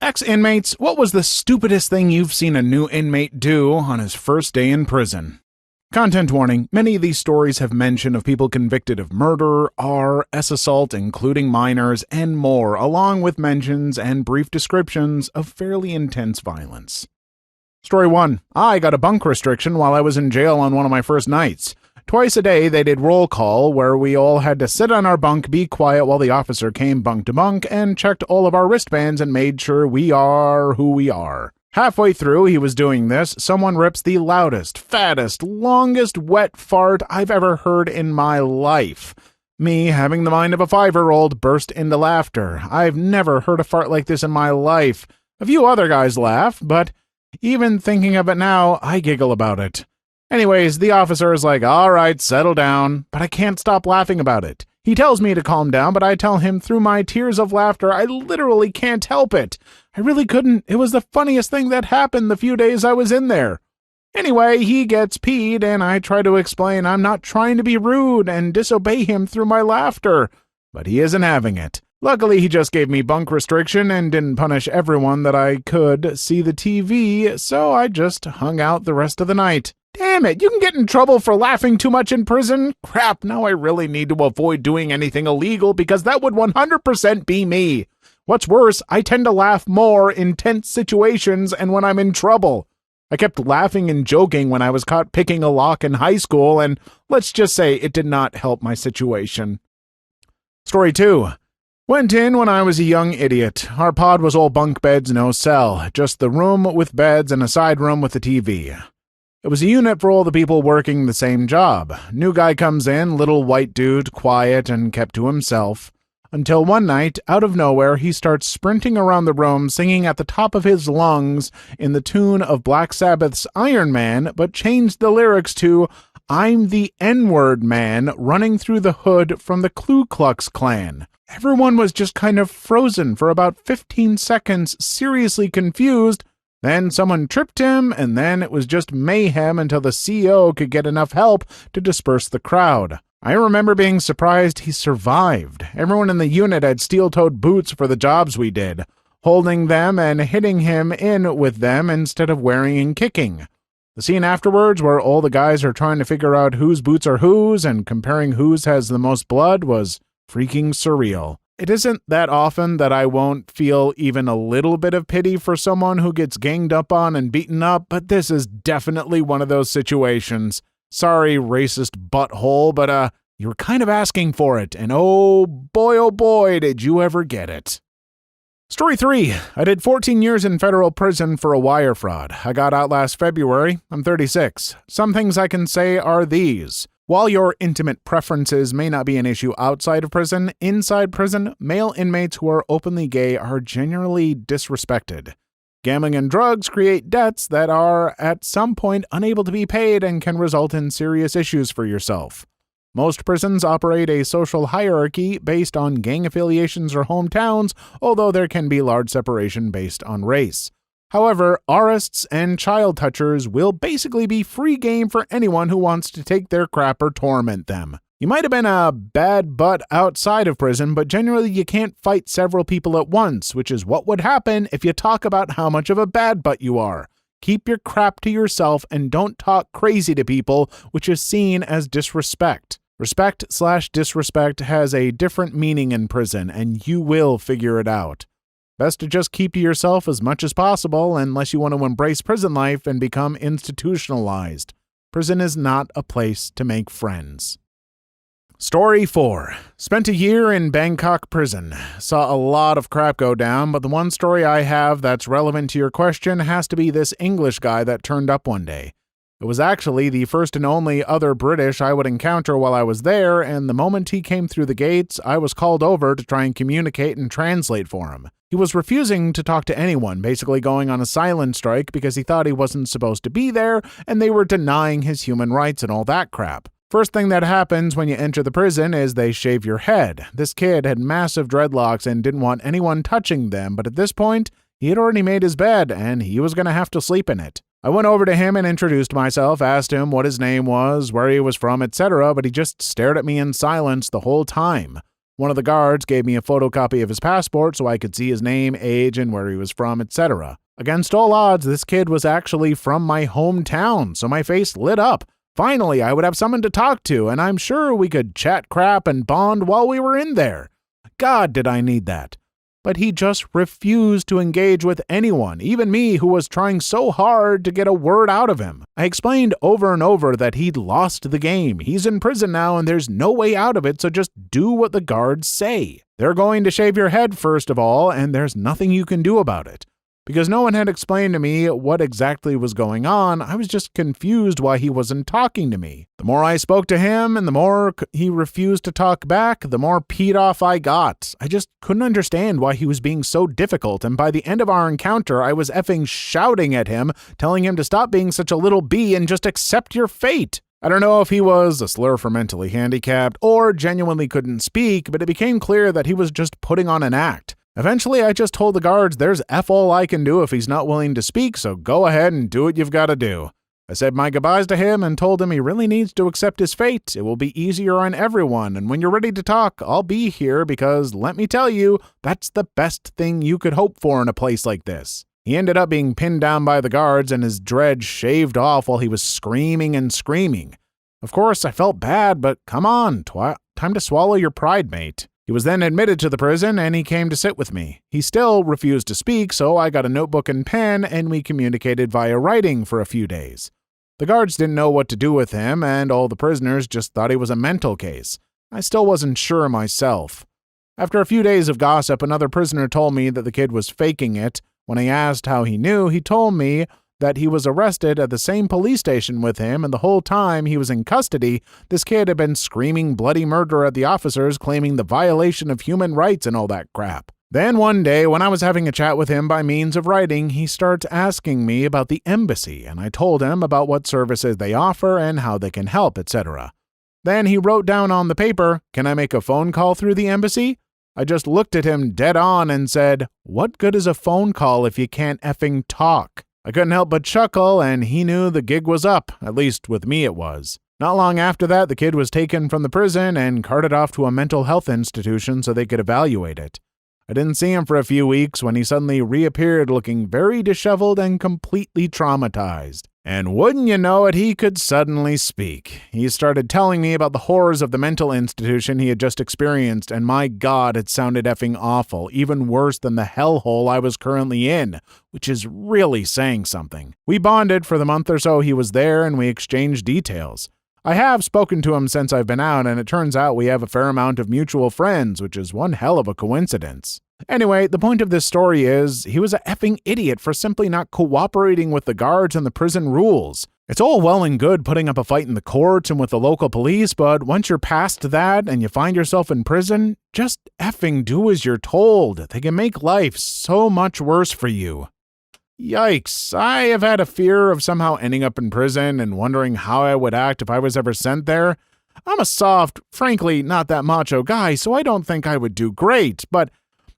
Ex-inmates, what was the stupidest thing you've seen a new inmate do on his first day in prison? Content warning, many of these stories have mention of people convicted of murder, assault, including minors, and more, along with mentions and brief descriptions of fairly intense violence. Story 1. I got a bunk restriction while I was in jail on one of my first nights. Twice a day they did roll call, where we all had to sit on our bunk, be quiet while the officer came bunk to bunk and checked all of our wristbands and made sure we are who we are. Halfway through he was doing this, someone rips the loudest, fattest, longest wet fart I've ever heard in my life. Me, having the mind of a 5-year-old, burst into laughter. I've never heard a fart like this in my life. A few other guys laugh, but even thinking of it now, I giggle about it. Anyways, the officer is like, all right, settle down, but I can't stop laughing about it. He tells me to calm down, but I tell him through my tears of laughter I literally can't help it. I really couldn't. It was the funniest thing that happened the few days I was in there. Anyway, he gets peed, and I try to explain I'm not trying to be rude and disobey him through my laughter, but he isn't having it. Luckily, he just gave me bunk restriction and didn't punish everyone that I could see the TV, so I just hung out the rest of the night. Damn it, you can get in trouble for laughing too much in prison? Crap, now I really need to avoid doing anything illegal because that would 100% be me. What's worse, I tend to laugh more in tense situations and when I'm in trouble. I kept laughing and joking when I was caught picking a lock in high school, and let's just say it did not help my situation. Story 2. Went in when I was a young idiot. Our pod was all bunk beds, no cell, just the room with beds and a side room with a TV. It was a unit for all the people working the same job. New guy comes in, little white dude, quiet and kept to himself. Until one night, out of nowhere, he starts sprinting around the room singing at the top of his lungs in the tune of Black Sabbath's Iron Man, but changed the lyrics to I'm the N-word man running through the hood from the Ku Klux Klan. Everyone was just kind of frozen for about 15 seconds, seriously confused. Then someone tripped him, and then it was just mayhem until the CO could get enough help to disperse the crowd. I remember being surprised he survived. Everyone in the unit had steel-toed boots for the jobs we did, holding them and hitting him in with them instead of wearing and kicking. The scene afterwards, where all the guys are trying to figure out whose boots are whose and comparing whose has the most blood, was freaking surreal. It isn't that often that I won't feel even a little bit of pity for someone who gets ganged up on and beaten up, but this is definitely one of those situations. Sorry, racist butthole, but you were kind of asking for it, and oh boy, did you ever get it. Story 3. I did 14 years in federal prison for a wire fraud. I got out last February. I'm 36. Some things I can say are these. While your intimate preferences may not be an issue outside of prison, inside prison, male inmates who are openly gay are generally disrespected. Gambling and drugs create debts that are, at some point, unable to be paid and can result in serious issues for yourself. Most prisons operate a social hierarchy based on gang affiliations or hometowns, although there can be large separation based on race. However, aurists and child touchers will basically be free game for anyone who wants to take their crap or torment them. You might have been a bad butt outside of prison, but generally you can't fight several people at once, which is what would happen if you talk about how much of a bad butt you are. Keep your crap to yourself and don't talk crazy to people, which is seen as disrespect. Respect/disrespect has a different meaning in prison, and you will figure it out. Best to just keep to yourself as much as possible unless you want to embrace prison life and become institutionalized. Prison is not a place to make friends. Story 4. Spent a year in Bangkok prison. Saw a lot of crap go down, but the one story I have that's relevant to your question has to be this English guy that turned up one day. It was actually the first and only other British I would encounter while I was there, and the moment he came through the gates, I was called over to try and communicate and translate for him. He was refusing to talk to anyone, basically going on a silent strike because he thought he wasn't supposed to be there, and they were denying his human rights and all that crap. First thing that happens when you enter the prison is they shave your head. This kid had massive dreadlocks and didn't want anyone touching them, but at this point, he had already made his bed, and he was going to have to sleep in it. I went over to him and introduced myself, asked him what his name was, where he was from, etc., but he just stared at me in silence the whole time. One of the guards gave me a photocopy of his passport so I could see his name, age, and where he was from, etc. Against all odds, this kid was actually from my hometown, so my face lit up. Finally, I would have someone to talk to, and I'm sure we could chat crap and bond while we were in there. God, did I need that. But he just refused to engage with anyone, even me, who was trying so hard to get a word out of him. I explained over and over that he'd lost the game. He's in prison now, and there's no way out of it, so just do what the guards say. They're going to shave your head, first of all, and there's nothing you can do about it. Because no one had explained to me what exactly was going on, I was just confused why he wasn't talking to me. The more I spoke to him and the more he refused to talk back, the more peed off I got. I just couldn't understand why he was being so difficult, and by the end of our encounter, I was effing shouting at him, telling him to stop being such a little bee and just accept your fate. I don't know if he was a slur for mentally handicapped or genuinely couldn't speak, but it became clear that he was just putting on an act. Eventually, I just told the guards there's F all I can do if he's not willing to speak, so go ahead and do what you've got to do. I said my goodbyes to him and told him he really needs to accept his fate. It will be easier on everyone, and when you're ready to talk, I'll be here because, let me tell you, that's the best thing you could hope for in a place like this. He ended up being pinned down by the guards and his dread shaved off while he was screaming and screaming. Of course, I felt bad, but come on, time to swallow your pride, mate. He was then admitted to the prison, and he came to sit with me. He still refused to speak, so I got a notebook and pen, and we communicated via writing for a few days. The guards didn't know what to do with him, and all the prisoners just thought he was a mental case. I still wasn't sure myself. After a few days of gossip, another prisoner told me that the kid was faking it. When I asked how he knew, he told me that he was arrested at the same police station with him, and the whole time he was in custody, this kid had been screaming bloody murder at the officers, claiming the violation of human rights and all that crap. Then one day, when I was having a chat with him by means of writing, he starts asking me about the embassy, and I told him about what services they offer and how they can help, etc. Then he wrote down on the paper, "Can I make a phone call through the embassy?" I just looked at him dead on and said, "What good is a phone call if you can't effing talk?" I couldn't help but chuckle, and he knew the gig was up. At least with me it was. Not long after that, the kid was taken from the prison and carted off to a mental health institution so they could evaluate it. I didn't see him for a few weeks when he suddenly reappeared looking very disheveled and completely traumatized. And wouldn't you know it, he could suddenly speak. He started telling me about the horrors of the mental institution he had just experienced, and my God, it sounded effing awful, even worse than the hellhole I was currently in, which is really saying something. We bonded for the month or so he was there, and we exchanged details. I have spoken to him since I've been out, and it turns out we have a fair amount of mutual friends, which is one hell of a coincidence. Anyway, the point of this story is, he was a effing idiot for simply not cooperating with the guards and the prison rules. It's all well and good putting up a fight in the courts and with the local police, but once you're past that and you find yourself in prison, just effing do as you're told. They can make life so much worse for you. Yikes, I have had a fear of somehow ending up in prison and wondering how I would act if I was ever sent there. I'm a soft, frankly not that macho guy, so I don't think I would do great, but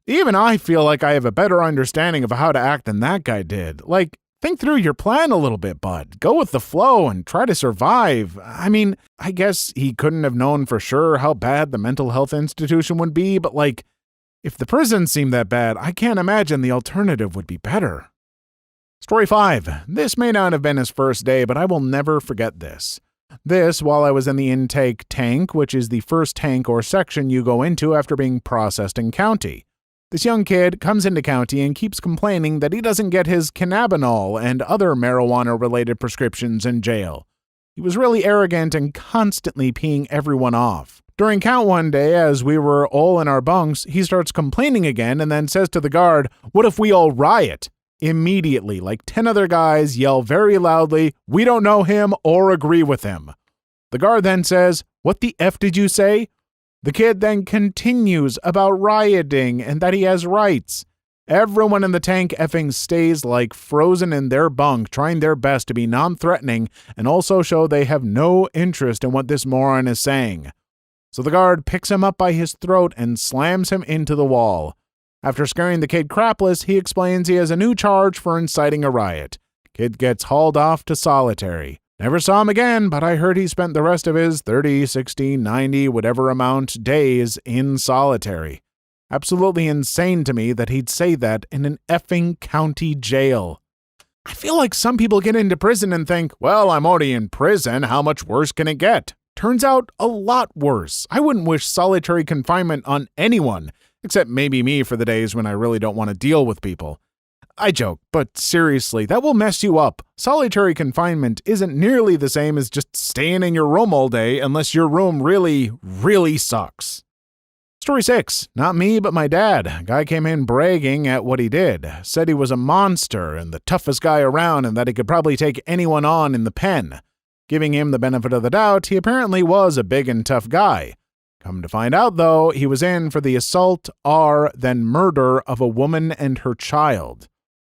even I feel like I have a better understanding of how to act than that guy did. Like, think through your plan a little bit, bud. Go with the flow and try to survive. I mean, I guess he couldn't have known for sure how bad the mental health institution would be, but like, if the prison seemed that bad, I can't imagine the alternative would be better. Story 5. This may not have been his first day, but I will never forget this. This while I was in the intake tank, which is the first tank or section you go into after being processed in county. This young kid comes into county and keeps complaining that he doesn't get his cannabinol and other marijuana-related prescriptions in jail. He was really arrogant and constantly peeing everyone off. During count one day, as we were all in our bunks, he starts complaining again and then says to the guard, "What if we all riot?" Immediately, like 10 other guys yell very loudly, "We don't know him or agree with him." The guard then says, "What the F did you say?" The kid then continues about rioting and that he has rights. Everyone in the tank effing stays like frozen in their bunk, trying their best to be non-threatening and also show they have no interest in what this moron is saying. So the guard picks him up by his throat and slams him into the wall. After scaring the kid crapless, he explains he has a new charge for inciting a riot. Kid gets hauled off to solitary. Never saw him again, but I heard he spent the rest of his 30, 60, 90, whatever amount days in solitary. Absolutely insane to me that he'd say that in an effing county jail. I feel like some people get into prison and think, well, I'm already in prison, how much worse can it get? Turns out a lot worse. I wouldn't wish solitary confinement on anyone, except maybe me for the days when I really don't want to deal with people. I joke, but seriously, that will mess you up. Solitary confinement isn't nearly the same as just staying in your room all day unless your room really, really sucks. Story 6. Not me, but my dad. Guy came in bragging at what he did. Said he was a monster and the toughest guy around and that he could probably take anyone on in the pen. Giving him the benefit of the doubt, he apparently was a big and tough guy. Come to find out, though, he was in for the assault, then murder of a woman and her child.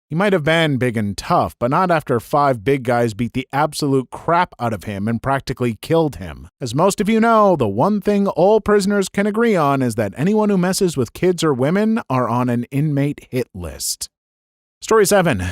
He might have been big and tough, but not after 5 big guys beat the absolute crap out of him and practically killed him. As most of you know, the one thing all prisoners can agree on is that anyone who messes with kids or women are on an inmate hit list. Story 7.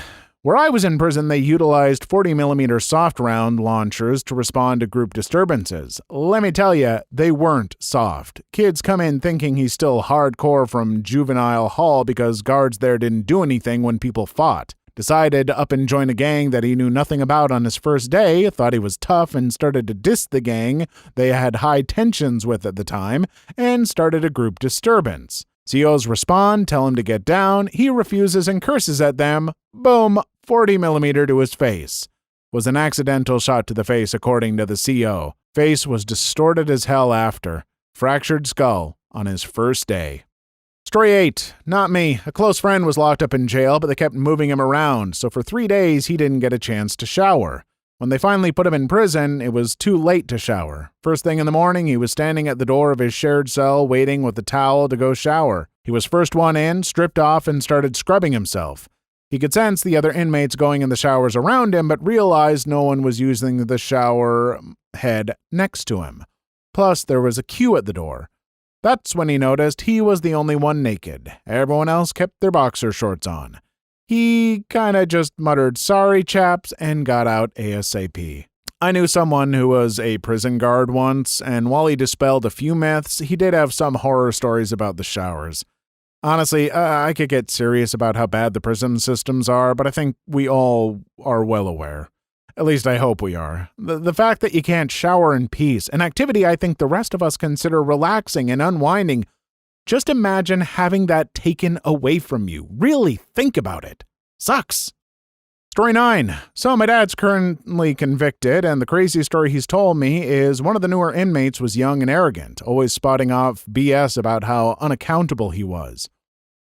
Where I was in prison, they utilized 40mm soft round launchers to respond to group disturbances. Let me tell you, they weren't soft. Kids come in thinking he's still hardcore from juvenile hall because guards there didn't do anything when people fought. Decided to up and join a gang that he knew nothing about on his first day, thought he was tough and started to diss the gang they had high tensions with at the time, and started a group disturbance. COs respond, tell him to get down, he refuses and curses at them. Boom, 40mm to his face. Was an accidental shot to the face according to the CO. Face was distorted as hell after. Fractured skull on his first day. Story 8. Not me. A close friend was locked up in jail, but they kept moving him around, so for 3 days he didn't get a chance to shower. When they finally put him in prison, it was too late to shower. First thing in the morning, he was standing at the door of his shared cell waiting with a towel to go shower. He was first one in, stripped off, and started scrubbing himself. He could sense the other inmates going in the showers around him, but realized no one was using the shower head next to him. Plus, there was a queue at the door. That's when he noticed he was the only one naked. Everyone else kept their boxer shorts on. He kinda just muttered, "Sorry, chaps," and got out ASAP. I knew someone who was a prison guard once, and while he dispelled a few myths, he did have some horror stories about the showers. Honestly, I could get serious about how bad the prison systems are, but I think we all are well aware. At least I hope we are. The fact that you can't shower in peace, an activity I think the rest of us consider relaxing and unwinding, just imagine having that taken away from you. Really think about it. Sucks. Story 9. So my dad's currently convicted, and the crazy story he's told me is one of the newer inmates was young and arrogant, always spotting off BS about how unaccountable he was.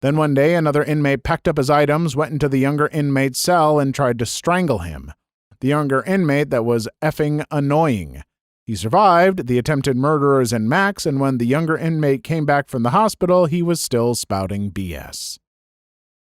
Then one day, another inmate packed up his items, went into the younger inmate's cell, and tried to strangle him. The younger inmate that was effing annoying. He survived, the attempted murderers and Max, and when the younger inmate came back from the hospital, he was still spouting BS.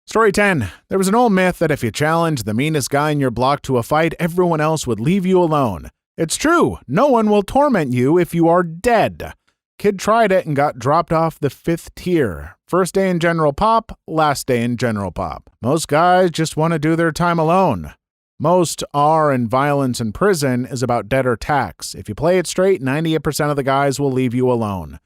Story 10. There was an old myth that if you challenged the meanest guy in your block to a fight, everyone else would leave you alone. It's true. No one will torment you if you are dead. Kid tried it and got dropped off the 5th tier. First day in General Pop, last day in General Pop. Most guys just want to do their time alone. Most R and violence in prison is about debt or tax. If you play it straight, 98% of the guys will leave you alone.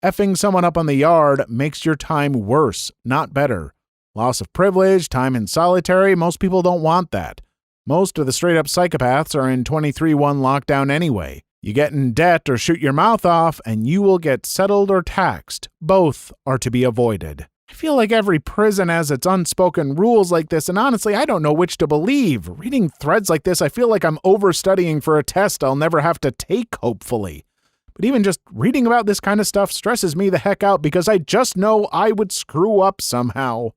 Effing someone up on the yard makes your time worse, not better. Loss of privilege, time in solitary, most people don't want that. Most of the straight-up psychopaths are in 23-1 lockdown anyway. You get in debt or shoot your mouth off, and you will get settled or taxed. Both are to be avoided. I feel like every prison has its unspoken rules like this, and honestly, I don't know which to believe. Reading threads like this, I feel like I'm overstudying for a test I'll never have to take, hopefully. But even just reading about this kind of stuff stresses me the heck out because I just know I would screw up somehow.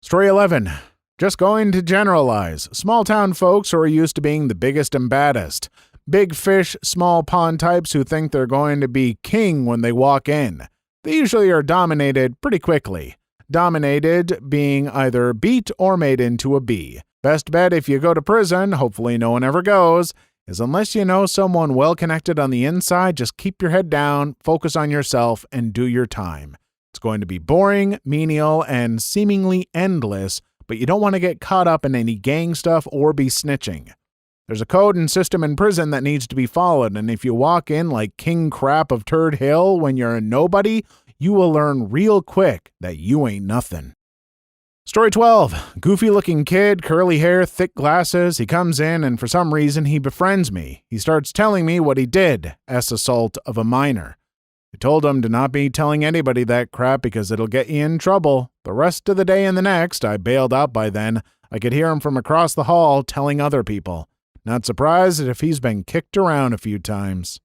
Story 11. Just going to generalize. Small town folks who are used to being the biggest and baddest. Big fish, small pond types who think they're going to be king when they walk in. They usually are dominated pretty quickly. Dominated being either beat or made into a bee. Best bet if you go to prison, hopefully no one ever goes, is unless you know someone well connected on the inside, just keep your head down, focus on yourself, and do your time. It's going to be boring, menial, and seemingly endless, but you don't want to get caught up in any gang stuff or be snitching. There's a code and system in prison that needs to be followed, and if you walk in like King Crap of Turd Hill when you're a nobody, you will learn real quick that you ain't nothing. Story 12. Goofy-looking kid, curly hair, thick glasses. He comes in, and for some reason, he befriends me. He starts telling me what he did, assault of a minor. I told him to not be telling anybody that crap because it'll get you in trouble. The rest of the day and the next, I bailed out by then. I could hear him from across the hall telling other people. Not surprised if he's been kicked around a few times.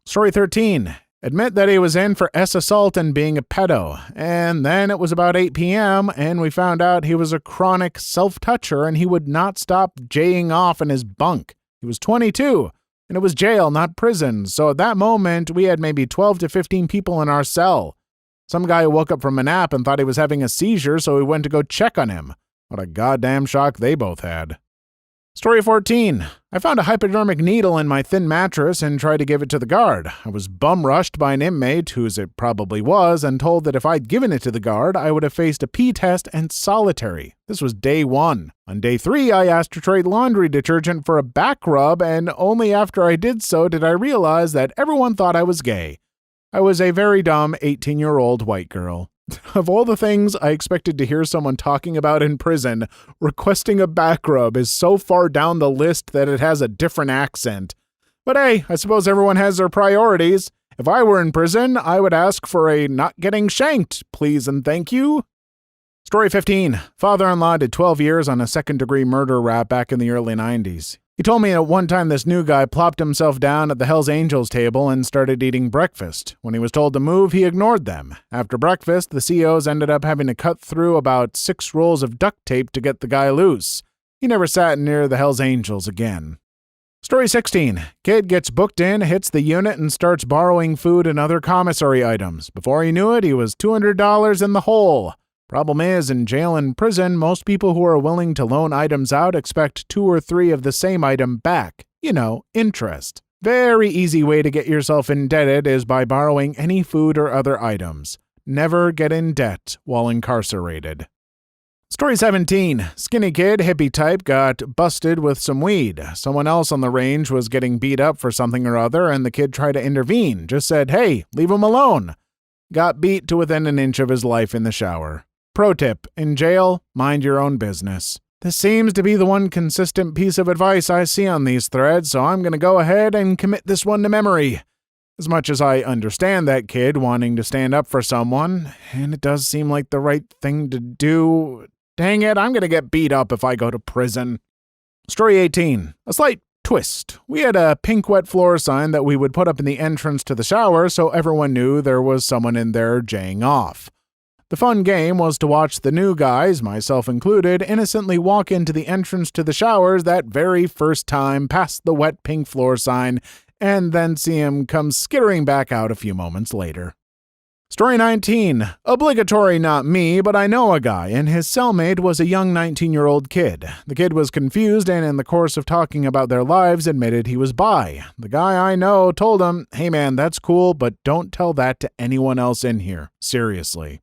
Story 13. Admit that he was in for assault and being a pedo. And then it was about 8 p.m. and we found out he was a chronic self-toucher and he would not stop jaying off in his bunk. He was 22 and it was jail, not prison. So at that moment, we had maybe 12 to 15 people in our cell. Some guy woke up from a nap and thought he was having a seizure, so we went to go check on him. What a goddamn shock they both had. Story 14. I found a hypodermic needle in my thin mattress and tried to give it to the guard. I was bum-rushed by an inmate, whose it probably was, and told that if I'd given it to the guard, I would have faced a pee test and solitary. This was day 1. On day 3, I asked to trade laundry detergent for a back rub, and only after I did so did I realize that everyone thought I was gay. I was a very dumb 18-year-old white girl. Of all the things I expected to hear someone talking about in prison, requesting a back rub is so far down the list that it has a different accent. But hey, I suppose everyone has their priorities. If I were in prison, I would ask for a not getting shanked, please and thank you. Story 15. Father-in-law did 12 years on a second-degree murder rap back in the early 90s. He told me at one time this new guy plopped himself down at the Hells Angels table and started eating breakfast. When he was told to move, he ignored them. After breakfast, the COs ended up having to cut through about 6 rolls of duct tape to get the guy loose. He never sat near the Hells Angels again. Story 16. Kid gets booked in, hits the unit, and starts borrowing food and other commissary items. Before he knew it, he was $200 in the hole. Problem is, in jail and prison, most people who are willing to loan items out expect 2 or 3 of the same item back. You know, interest. Very easy way to get yourself indebted is by borrowing any food or other items. Never get in debt while incarcerated. Story 17. Skinny kid, hippie type, got busted with some weed. Someone else on the range was getting beat up for something or other, and the kid tried to intervene. Just said, hey, leave him alone. Got beat to within an inch of his life in the shower. Pro tip, in jail, mind your own business. This seems to be the one consistent piece of advice I see on these threads, so I'm going to go ahead and commit this one to memory. As much as I understand that kid wanting to stand up for someone, and it does seem like the right thing to do, dang it, I'm going to get beat up if I go to prison. Story 18. A slight twist. We had a pink wet floor sign that we would put up in the entrance to the shower so everyone knew there was someone in there jaying off. The fun game was to watch the new guys, myself included, innocently walk into the entrance to the showers that very first time past the wet pink floor sign, and then see him come skittering back out a few moments later. Story 19. Obligatory not me, but I know a guy, and his cellmate was a young 19-year-old kid. The kid was confused and in the course of talking about their lives admitted he was bi. The guy I know told him, hey man, that's cool, but don't tell that to anyone else in here. Seriously.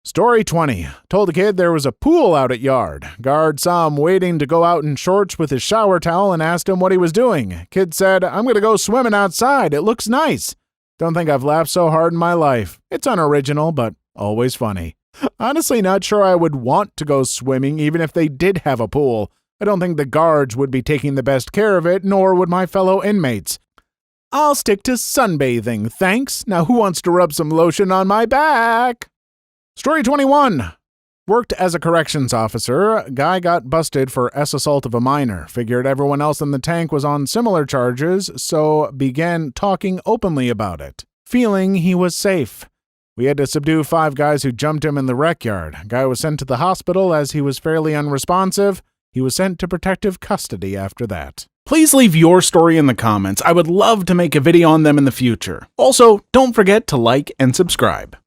Story 20. Told the kid there was a pool out at yard. Guard saw him waiting to go out in shorts with his shower towel and asked him what he was doing. Kid said, I'm going to go swimming outside. It looks nice. Don't think I've laughed so hard in my life. It's unoriginal, but always funny. Honestly, not sure I would want to go swimming even if they did have a pool. I don't think the guards would be taking the best care of it, nor would my fellow inmates. I'll stick to sunbathing, thanks. Now who wants to rub some lotion on my back? Story 21. Worked as a corrections officer. Guy got busted for assault of a minor. Figured everyone else in the tank was on similar charges, so began talking openly about it. Feeling he was safe. We had to subdue 5 guys who jumped him in the rec yard. Guy was sent to the hospital as he was fairly unresponsive. He was sent to protective custody after that. Please leave your story in the comments. I would love to make a video on them in the future. Also, don't forget to like and subscribe.